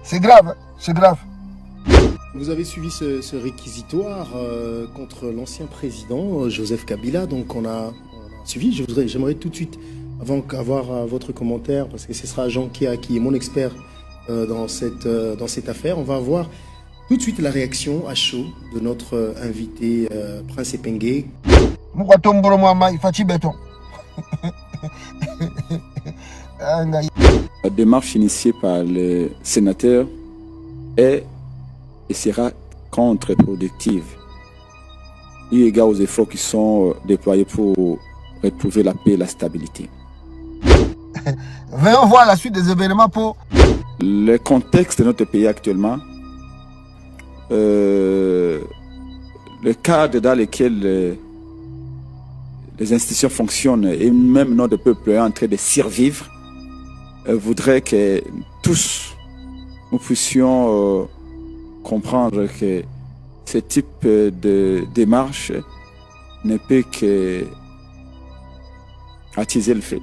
C'est grave, hein, c'est grave. Vous avez suivi ce réquisitoire contre l'ancien président Joseph Kabila, donc on a suivi. J'aimerais tout de suite, avant qu'avoir votre commentaire, parce que ce sera Jean Kia qui est mon expert dans cette affaire, on va avoir tout de suite la réaction à chaud de notre invité Prince Epenge. La démarche initiée par le sénateur est et sera contre-productive, eu égard aux efforts qui sont déployés pour retrouver la paix et la stabilité. Venons voir la suite des événements pour... Le contexte de notre pays actuellement, le cadre dans lequel les institutions fonctionnent et même notre peuple est en train de survivre, voudrait que tous nous puissions comprendre que ce type de démarche ne peut que attiser le feu.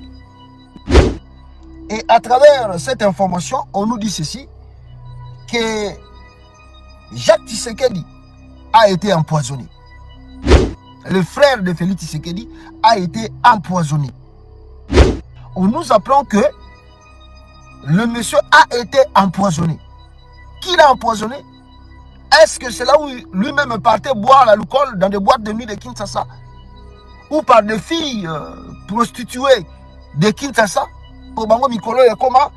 Et à travers cette information, on nous dit ceci, que Jacques Tshisekedi a été empoisonné. Le frère de Félix Tshisekedi a été empoisonné. On nous apprend que le monsieur a été empoisonné. Qui l'a empoisonné? Est-ce que c'est là où lui-même partait boire l'alcool dans des boîtes de nuit de Kinshasa? Ou par des filles prostituées de Kinshasa? Pour Bango Mikolo et comment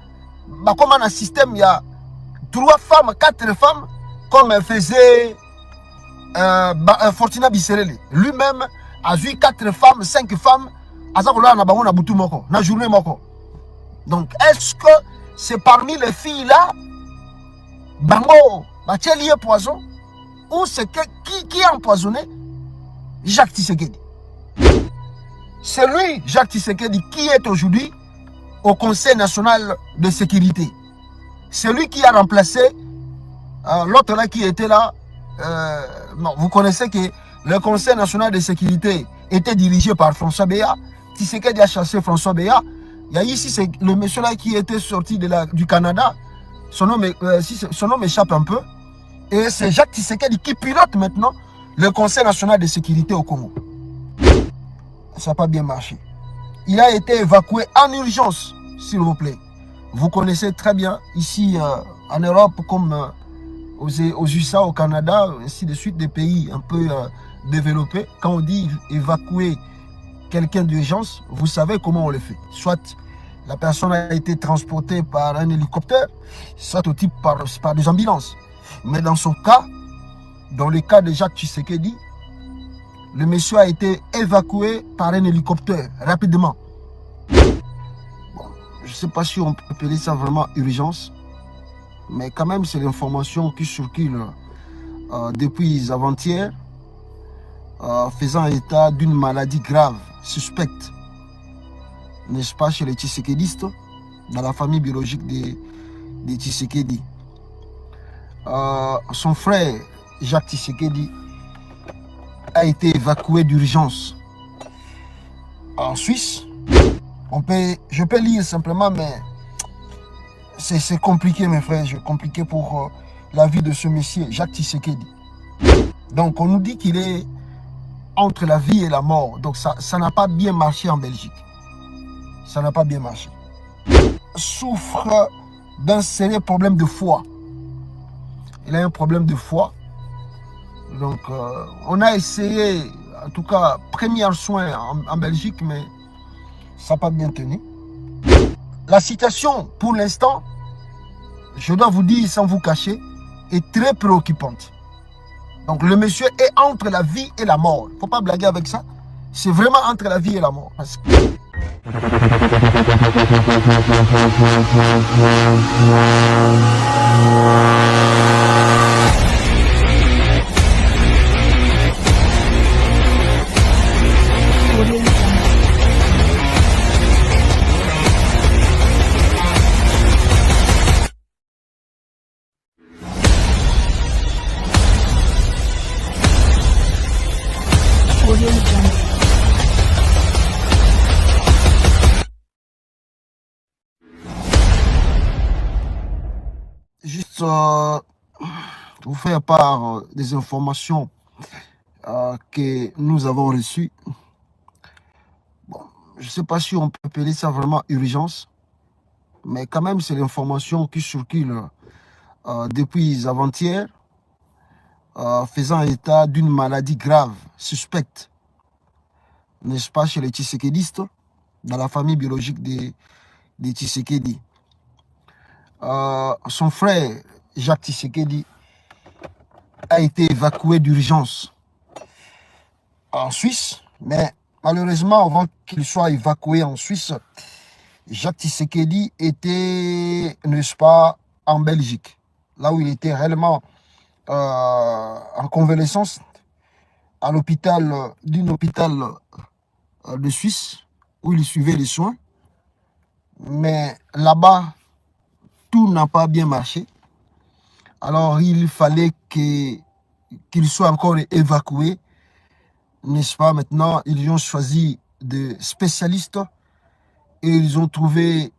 dans le système, il y a 3 femmes, 4 femmes, comme faisait Fortuna Bisserele. Lui-même a vu 4 femmes, 5 femmes, à ça na bango na butu moko, na journée moko. Donc, est-ce que c'est parmi les filles là, Bango, lié poison, ou c'est qui a empoisonné Jacques Tshisekedi? C'est lui, Jacques Tshisekedi, qui est aujourd'hui au Conseil national de sécurité. C'est lui qui a remplacé l'autre là qui était là. Non, vous connaissez que le Conseil national de sécurité était dirigé par François Béat. Tshisekedi a chassé François Béat. Il y a ici le monsieur là qui était sorti du Canada. Son nom m'échappe un peu. Et c'est Jacques Tshisekedi qui pilote maintenant le Conseil national de sécurité au Congo. Ça n'a pas bien marché. Il a été évacué en urgence, s'il vous plaît. Vous connaissez très bien ici en Europe comme aux USA, au Canada, ainsi de suite, des pays un peu développés. Quand on dit évacuer quelqu'un d'urgence, vous savez comment on le fait. Soit la personne a été transportée par un hélicoptère, soit au type par des ambulances. Mais dans son cas, dans le cas de Jacques Tshisekedi, le monsieur a été évacué par un hélicoptère rapidement. Bon, je ne sais pas si on peut appeler ça vraiment urgence, mais quand même c'est l'information qui circule depuis avant-hier, faisant état d'une maladie grave, suspecte, n'est-ce pas, chez les Tshisekedistes, dans la famille biologique des Tshisekedi. Son frère, Jacques Tshisekedi, a été évacué d'urgence en Suisse. Je peux lire simplement, mais c'est compliqué, mes frères. C'est compliqué pour la vie de ce monsieur, Jacques Tshisekedi. Donc, on nous dit qu'il est entre la vie et la mort. Donc, ça n'a pas bien marché en Belgique. Ça n'a pas bien marché. Souffre d'un sérieux problème de foie. Il a un problème de foie. Donc, on a essayé, en tout cas, premier soin en Belgique, mais ça n'a pas bien tenu. La situation, pour l'instant, je dois vous dire, sans vous cacher, est très préoccupante. Donc, le monsieur est entre la vie et la mort. Il ne faut pas blaguer avec ça. C'est vraiment entre la vie et la mort. Parce que... juste vous faire part des informations que nous avons reçues. Bon, je ne sais pas si on peut appeler ça vraiment urgence, mais quand même, c'est l'information qui circule depuis avant-hier, faisant état d'une maladie grave, suspecte, n'est-ce pas, chez les Tshisekédistes, dans la famille biologique des Tshisekedi. Son frère, Jacques Tshisekedi, a été évacué d'urgence en Suisse, mais malheureusement, avant qu'il soit évacué en Suisse, Jacques Tshisekedi était, n'est-ce pas, en Belgique, là où il était réellement en convalescence à l'hôpital, d'un hôpital de Suisse, où il suivait les soins. Mais là-bas, tout n'a pas bien marché. Alors, il fallait qu'il soit encore évacué, n'est-ce pas? Maintenant, ils ont choisi des spécialistes et ils ont trouvé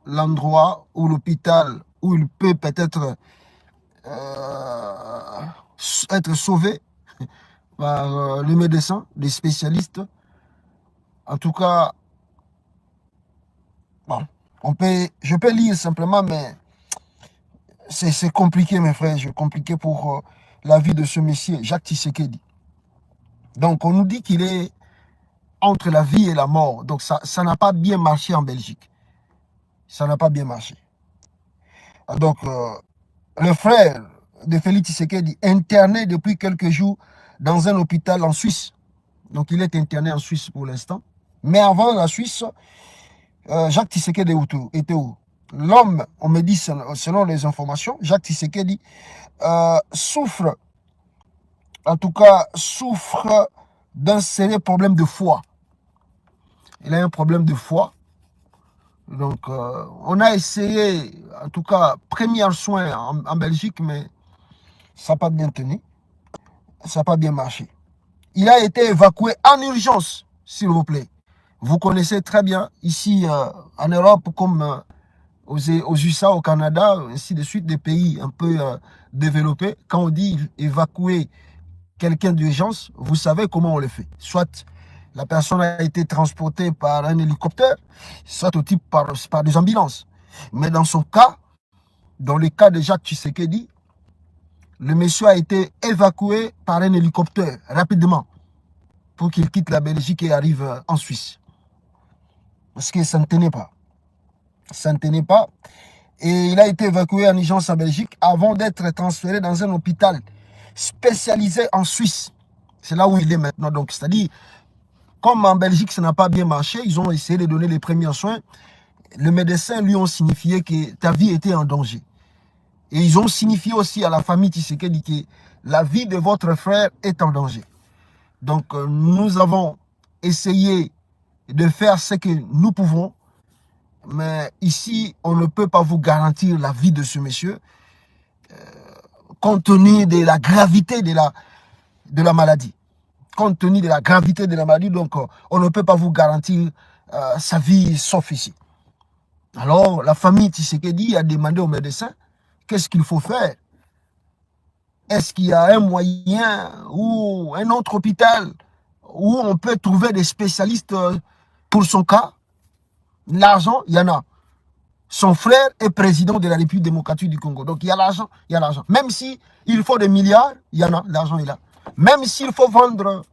l'endroit où l'hôpital, où il peut peut-être être sauvé par les médecins, les spécialistes. En tout cas, bon, je peux lire simplement, mais c'est compliqué, mes frères. C'est compliqué pour la vie de ce monsieur, Jacques Tshisekedi. Donc, on nous dit qu'il est entre la vie et la mort. Donc, ça n'a pas bien marché en Belgique. Ça n'a pas bien marché. Donc, le frère de Félix Tshisekedi, interné depuis quelques jours dans un hôpital en Suisse. Donc, il est interné en Suisse pour l'instant. Mais avant la Suisse, Jacques Tshisekedi était où? L'homme, on me dit, selon les informations, Jacques Tshisekedi souffre, en tout cas, souffre d'un sérieux problème de foie. Il a un problème de foie. Donc, on a essayé, en tout cas, premier soin en Belgique, mais ça n'a pas bien tenu. Ça n'a pas bien marché. Il a été évacué en urgence, s'il vous plaît. Vous connaissez très bien, ici en Europe, comme aux USA, au Canada, ainsi de suite, des pays un peu développés, quand on dit évacuer quelqu'un d'urgence, vous savez comment on le fait. Soit la personne a été transportée par un hélicoptère, soit au type par des ambulances. Mais dans son cas, dans le cas de Jacques Tshisekedi, le monsieur a été évacué par un hélicoptère rapidement pour qu'il quitte la Belgique et arrive en Suisse. Parce que ça ne tenait pas. Ça ne tenait pas. Et il a été évacué en urgence en Belgique avant d'être transféré dans un hôpital spécialisé en Suisse. C'est là où il est maintenant. Donc, c'est-à-dire, comme en Belgique, ça n'a pas bien marché, ils ont essayé de donner les premiers soins. Les médecins lui ont signifié que ta vie était en danger. Et ils ont signifié aussi à la famille Tshisekedi que la vie de votre frère est en danger. Donc, nous avons essayé de faire ce que nous pouvons. Mais ici, on ne peut pas vous garantir la vie de ce monsieur, compte tenu de la gravité de la maladie. Compte tenu de la gravité de la maladie, donc on ne peut pas vous garantir sa vie sauf ici. Alors, la famille Tshisekedi a demandé aux médecins qu'est-ce qu'il faut faire. Est-ce qu'il y a un moyen ou un autre hôpital où on peut trouver des spécialistes pour son cas? L'argent, il y en a. Son frère est président de la République démocratique du Congo. Donc, il y a l'argent, il y a l'argent. Même si il faut des milliards, il y en a, l'argent est là. Même s'il faut vendre,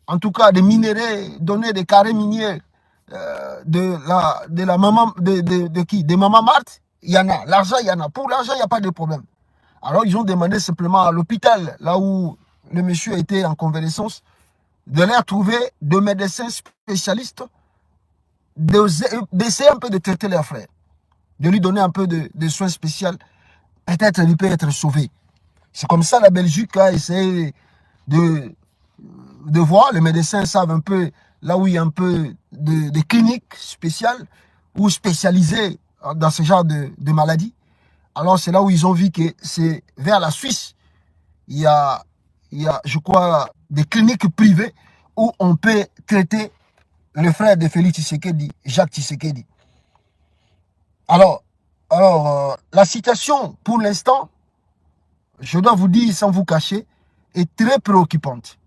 en tout cas, des minéraux, donner des carrés miniers de la maman, de qui? Des mamans Marthe, il y en a. L'argent, il y en a. Pour l'argent, il n'y a pas de problème. Alors, ils ont demandé simplement à l'hôpital, là où le monsieur était en convalescence, de leur trouver des médecins spécialistes, d'essayer un peu de traiter leur frère, de lui donner un peu de soins spéciaux. Peut-être il peut être sauvé. C'est comme ça la Belgique a essayé de voir. Les médecins savent un peu là où il y a un peu de cliniques spéciales ou spécialisées dans ce genre de maladies. Alors c'est là où ils ont vu que c'est vers la Suisse. Il y a, je crois, des cliniques privées où on peut traiter le frère de Félix Tshisekedi, Jacques Tshisekedi. Alors, Alors, la situation, pour l'instant, je dois vous dire sans vous cacher, est très préoccupante.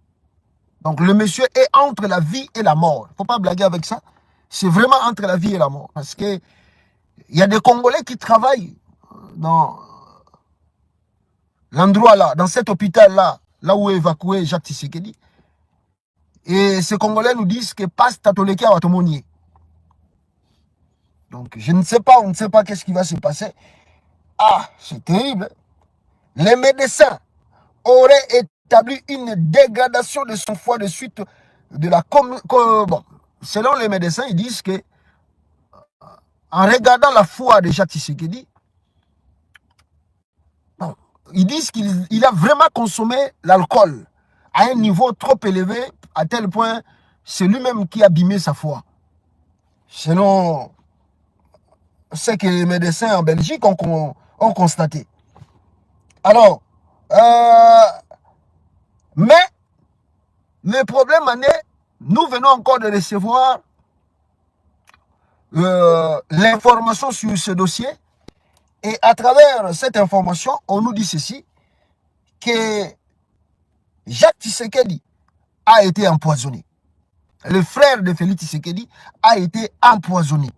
Donc, le monsieur est entre la vie et la mort. Il ne faut pas blaguer avec ça. C'est vraiment entre la vie et la mort. Parce que il y a des Congolais qui travaillent dans l'endroit là, dans cet hôpital là, là où est évacué Jacques Tshisekedi. Et ces Congolais nous disent que passe Tatoleke à Watomonier. Donc, je ne sais pas, on ne sait pas qu'est-ce qui va se passer. Ah, c'est terrible. Les médecins auraient établi une dégradation de son foie de suite de la... Bon, selon les médecins, ils disent que en regardant la foi de Jacques Tshisekedi, bon, ils disent qu'il a vraiment consommé l'alcool à un niveau trop élevé, à tel point c'est lui-même qui a abîmé sa foi. Selon ce que les médecins en Belgique ont constaté. Alors, mais le problème en est, nous venons encore de recevoir l'information sur ce dossier, et à travers cette information, on nous dit ceci, que Jacques Tshisekedi a été empoisonné. Le frère de Félix Tshisekedi a été empoisonné.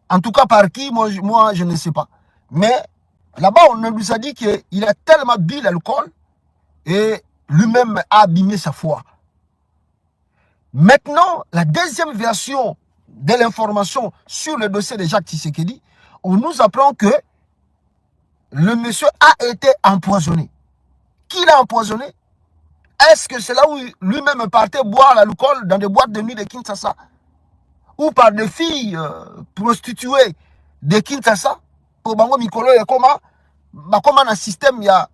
En tout cas, par qui, moi je ne sais pas. Mais là-bas, on nous a dit qu'il a tellement bu l'alcool et lui-même a abîmé sa foi. Maintenant, la deuxième version de l'information sur le dossier de Jacques Tshisekedi, on nous apprend que le monsieur a été empoisonné. Qui l'a empoisonné? Est-ce que c'est là où lui-même partait boire l'alcool dans des boîtes de nuit de Kinshasa? Ou par des filles prostituées de Kinshasa? Pour Bango Mikolo et comment dans le système, il y a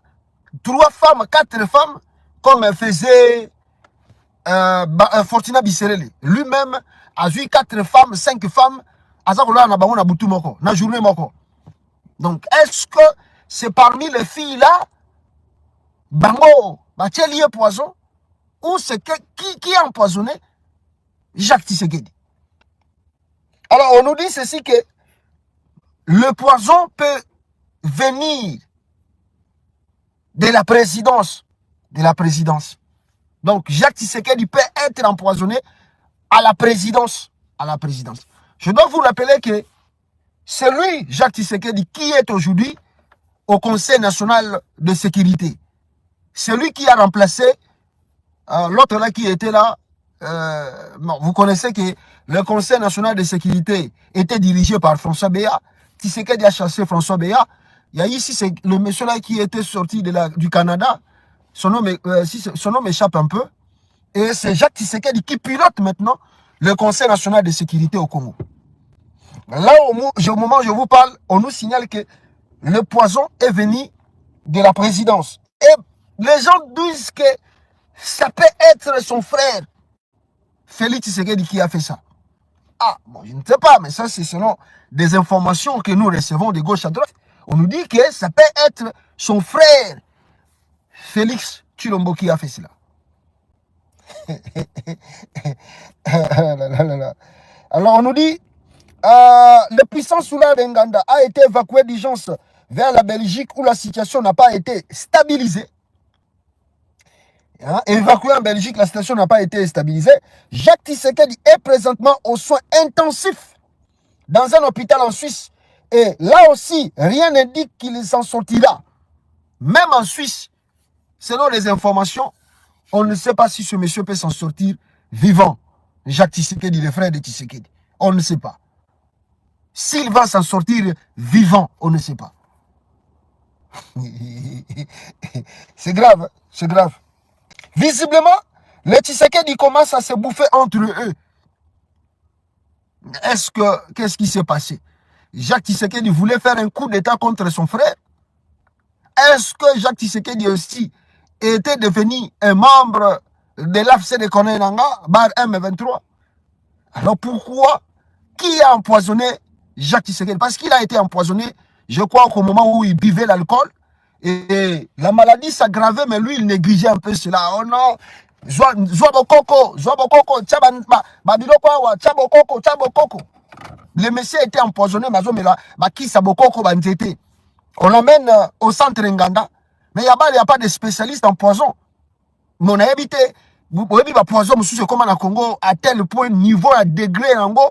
3 femmes, 4 femmes, comme faisait Fortuna Bisserele. Lui-même a joué 4 femmes, 5 femmes, à la journée. Donc, est-ce que c'est parmi les filles-là, Bango, lié poison, ou c'est qui a empoisonné Jacques Tshisekedi? Alors, on nous dit ceci que le poison peut venir de la présidence. Donc, Jacques Tshisekedi peut être empoisonné à la présidence. Je dois vous rappeler que c'est lui, Jacques Tshisekedi, qui est aujourd'hui au Conseil national de sécurité. C'est lui qui a remplacé l'autre là qui était là. Bon, vous connaissez que le Conseil national de sécurité était dirigé par François Béat. Tshisekedi a chassé François Béat. Il y a ici le monsieur là qui était sorti du Canada. Son nom m'échappe un peu. Et c'est Jacques Tshisekedi qui pilote maintenant le Conseil national de sécurité au Congo. Là, au moment où je vous parle, on nous signale que le poison est venu de la présidence. Et les gens disent que ça peut être son frère, Félix Tshisekedi, qui a fait ça. Ah, bon, je ne sais pas, mais ça, c'est selon des informations que nous recevons de gauche à droite. On nous dit que ça peut être son frère, Félix Tshilombo, qui a fait cela. Alors, on nous dit, le puissant Soula Nganda a été évacué d'urgence vers la Belgique où la situation n'a pas été stabilisée. Évacué en Belgique, la situation n'a pas été stabilisée. Jacques Tshisekedi est présentement aux soins intensifs dans un hôpital en Suisse. Et là aussi, rien n'indique qu'il s'en sortira. Même en Suisse, selon les informations, on ne sait pas si ce monsieur peut s'en sortir vivant. Jacques Tshisekedi, le frère de Tshisekedi. On ne sait pas. S'il va s'en sortir vivant, on ne sait pas. C'est grave, c'est grave. Visiblement, les Tshisekedi commencent à se bouffer entre eux. Qu'est-ce qui s'est passé? Jacques Tshisekedi voulait faire un coup d'état contre son frère. Est-ce que Jacques Tshisekedi aussi était devenu un membre de l'AFC de Konenanga, bar M23? Alors pourquoi? Qui a empoisonné Jacques Tshisekedi? Parce qu'il a été empoisonné, je crois qu'au moment où il buvait l'alcool, et la maladie s'aggravait, mais lui, il négligeait un peu cela. Oh non, Zouabokoko, Tchabokoko, Tchabokoko. Le monsieur était empoisonné, on l'emmène au centre Nganda, mais il n'y a pas de spécialistes en poison. Mais on a évité, vous pouvez dire poison, monsieur, comme en Congo, à tel point, niveau, à degré, en gros,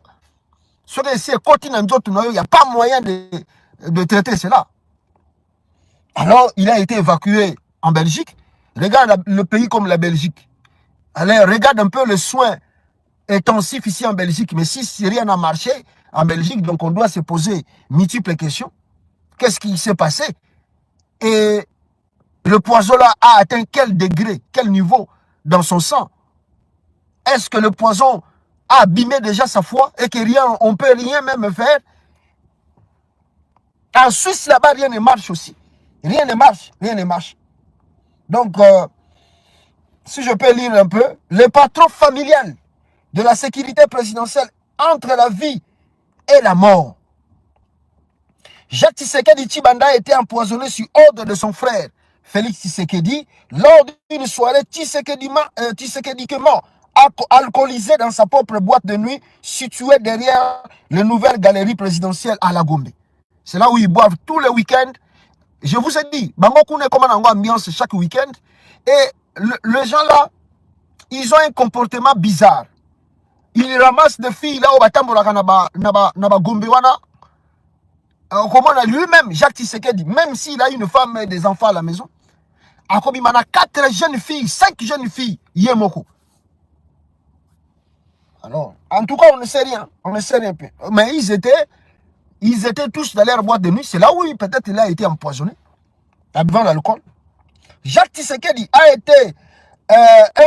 sur les continents, il n'y a pas moyen de traiter cela. Alors, il a été évacué en Belgique. Regarde le pays comme la Belgique. Allez, regarde un peu le soin intensif ici en Belgique. Mais si rien n'a marché en Belgique, donc on doit se poser multiples questions. Qu'est-ce qui s'est passé? Et le poison là a atteint quel degré, quel niveau dans son sang? Est-ce que le poison a abîmé déjà sa foi et que rien, on ne peut rien même faire? En Suisse, là-bas, rien ne marche aussi. Rien ne marche, rien ne marche. Donc, si je peux lire un peu, le patron familial de la sécurité présidentielle entre la vie et la mort. Jacques Tshisekedi Tshibanda a été empoisonné sur ordre de son frère, Félix Tshisekedi, lors d'une soirée Tshisekediquement alcoolisé dans sa propre boîte de nuit située derrière les nouvelles galeries présidentielles à la Gombe. C'est là où ils boivent tous les week-ends. Je vous ai dit, Bango Kune comme une ambiance chaque week-end. Et les gens là, ils ont un comportement bizarre. Ils ramassent des filles là au Batambolaka Naba Gombewana. Comment lui-même, Jacques Tshisekedi, même s'il a une femme et des enfants à la maison, a commis 4 jeunes filles, 5 jeunes filles, Yemoko. Alors, en tout cas, on ne sait rien. On ne sait rien. Mais ils étaient tous dans leur boîte de nuit. C'est là où peut-être il a été empoisonné. Devant l'alcool. Jacques Tshisekedi a été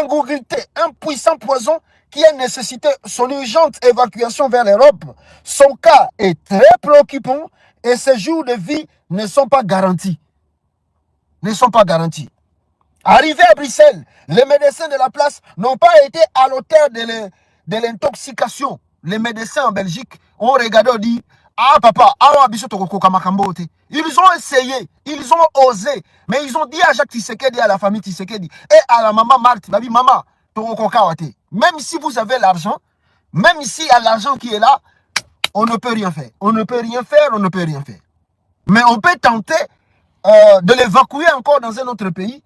ingurgité, un puissant poison qui a nécessité son urgente évacuation vers l'Europe. Son cas est très préoccupant et ses jours de vie ne sont pas garantis. Ne sont pas garantis. Arrivé à Bruxelles, les médecins de la place n'ont pas été à l'auteur de l'intoxication. Les médecins en Belgique ont regardé et dit, ah papa, ils ont essayé, ils ont osé, mais ils ont dit à Jacques Tshisekedi, à la famille Tshisekedi et à la maman Marthe, maman, même si vous avez l'argent, même s'il y a l'argent qui est là, on ne peut rien faire. On ne peut rien faire, on ne peut rien faire. Mais on peut tenter de l'évacuer encore dans un autre pays.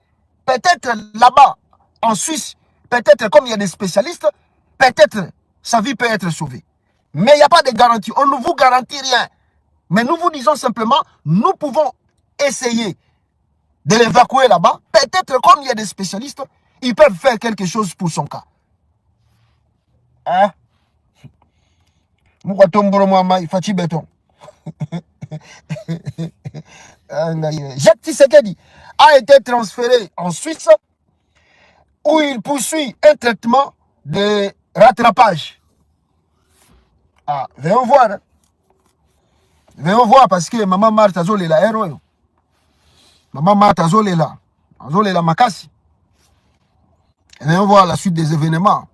Peut-être là-bas, en Suisse, peut-être comme il y a des spécialistes, peut-être sa vie peut être sauvée. Mais il n'y a pas de garantie. On ne vous garantit rien. Mais nous vous disons simplement, nous pouvons essayer de l'évacuer là-bas. Peut-être comme il y a des spécialistes, ils peuvent faire quelque chose pour son cas. Hein? Jacques Tshisekedi a été transféré en Suisse où il poursuit un traitement de rattrapage. Ah, venons voir. Hein. Venons voir parce que maman Marthe Azol est là, héros. Maman Marthe Azol est là. Azol est là, Makassi. Venons voir la suite des événements.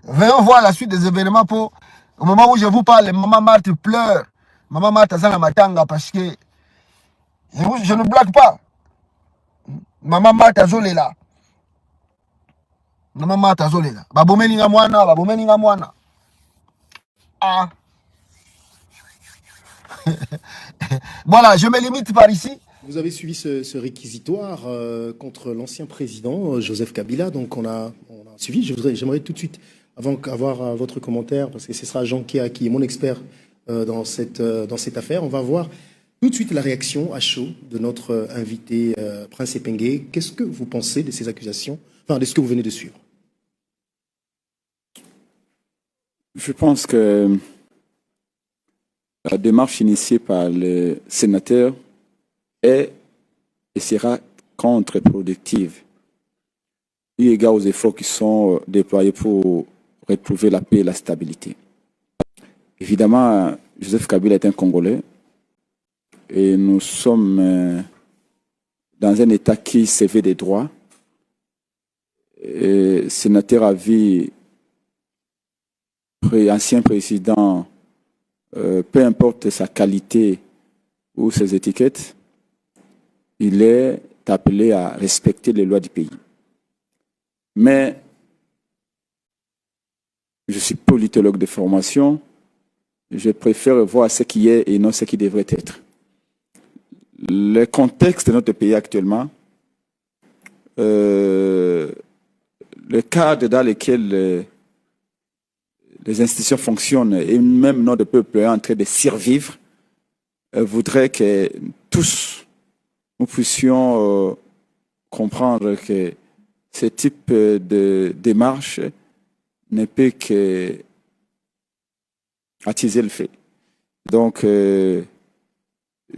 Venons voir la suite des événements pour... Au moment où je vous parle, maman Marthe pleure. Maman Marthe Azala Matanga parce que... Je ne blague pas. Maman Marthe Azol est là. Maman Marthe Azol est là. Babomeninga mwana, babomeninga mwana. Ah. Voilà, je me limite par ici. Vous avez suivi ce réquisitoire contre l'ancien président Joseph Kabila. Donc on a suivi. J'aimerais tout de suite, avant d'avoir votre commentaire, parce que ce sera Jean Kéa qui est mon expert dans cette affaire, on va voir tout de suite la réaction à chaud de notre invité Prince Epengue. Qu'est-ce que vous pensez de ces accusations, enfin de ce que vous venez de suivre? Je pense que la démarche initiée par le sénateur est et sera contre-productive, eu égard aux efforts qui sont déployés pour retrouver la paix et la stabilité. Évidemment, Joseph Kabila est un Congolais et nous sommes dans un État qui s'éveille des droits. Et sénateur à vie, ancien président, peu importe sa qualité ou ses étiquettes, il est appelé à respecter les lois du pays. Mais je suis politologue de formation. Je préfère voir ce qui est et non ce qui devrait être. Le contexte de notre pays actuellement, le cadre dans lequel les institutions fonctionnent et même notre peuple est en train de survivre, voudrait que tous nous puissions comprendre que ce type de démarche ne peut que attiser le fait. Donc,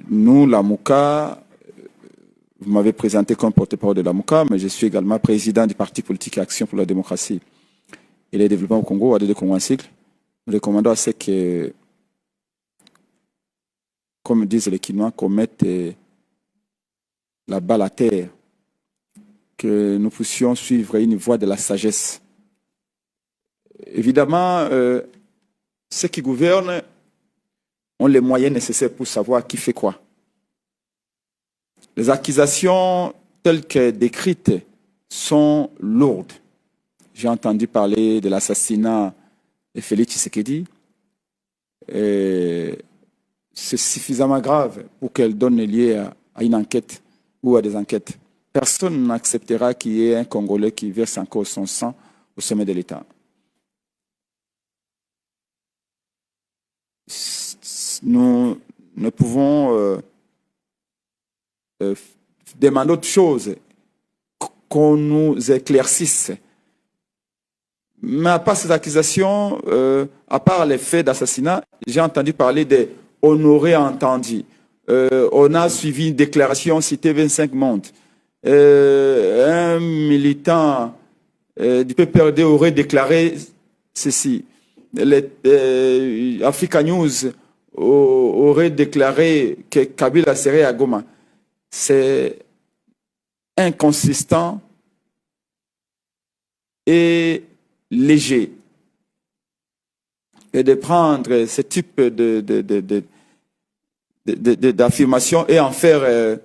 nous, la MOUCA, vous m'avez présenté comme porte-parole de la MOUCA, mais je suis également président du parti politique Action pour la démocratie et le développement au Congo, ADD Congo en cycle. Nous recommandons à ce que, comme disent les Quinois, qu'on mette la balle à terre, que nous puissions suivre une voie de la sagesse. Évidemment, ceux qui gouvernent ont les moyens nécessaires pour savoir qui fait quoi. Les accusations telles que décrites sont lourdes. J'ai entendu parler de l'assassinat de Félix Tshisekedi. C'est suffisamment grave pour qu'elle donne lieu à une enquête ou à des enquêtes. Personne n'acceptera qu'il y ait un Congolais qui verse encore son sang au sommet de l'État. Nous ne pouvons demander autre chose, qu'on nous éclaircisse. Mais à part ces accusations, à part les faits d'assassinat, j'ai entendu parler de honoré entendu. On a suivi une déclaration citée 25 mondes. Un militant du PPRD aurait déclaré ceci. Africa News aurait déclaré que Kabila serait à Goma. C'est inconsistant et léger. Et de prendre ce type d'affirmation et en faire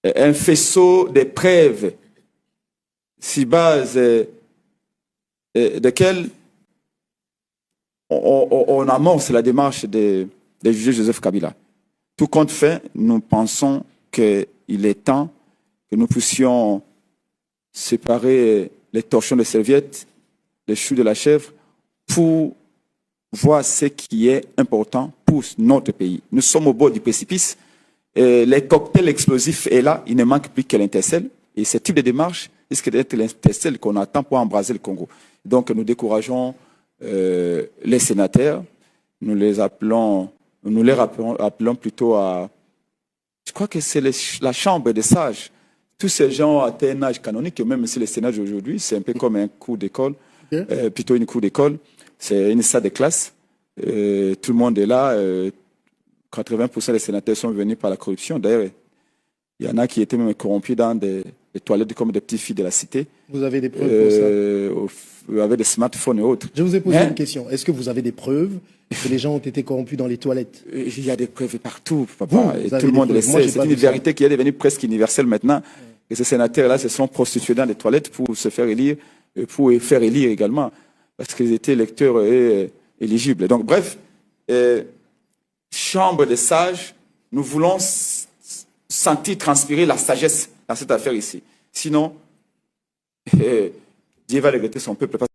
un faisceau de preuves si base desquelles on amorce la démarche de juger Joseph Kabila. Tout compte fait, nous pensons qu'il est temps que nous puissions séparer les torchons de serviettes, les choux de la chèvre, pour voir ce qui est important pour notre pays. Nous sommes au bord du précipice. Les cocktails explosifs est là, il ne manque plus que l'intercelle. Et ce type de démarche risque d'être l'intercelle qu'on attend pour embraser le Congo. Donc nous décourageons les sénateurs, nous les rappelons plutôt à... Je crois que c'est la chambre des sages. Tous ces gens atteignent un âge canonique, même si le Sénat aujourd'hui, c'est un peu comme un cours d'école, plutôt une cour d'école. C'est une salle de classe. Tout le monde est là. 80% des sénateurs sont venus par la corruption. D'ailleurs, il y en a qui étaient même corrompus dans des toilettes comme des petites filles de la cité. Vous avez des preuves pour ça? Avec des smartphones et autres. Je vous ai posé une question. Est-ce que vous avez des preuves que les gens ont été corrompus dans les toilettes? Il y a des preuves partout, papa. Et tout le monde le sait. C'est une vérité qui est devenue presque universelle maintenant. Et ces sénateurs-là se sont prostitués dans les toilettes pour se faire élire et pour faire élire également. Parce qu'ils étaient électeurs éligibles. Donc, bref, chambre des sages, nous voulons sentir transpirer la sagesse dans cette affaire ici. Sinon, Dieu va regretter son peuple.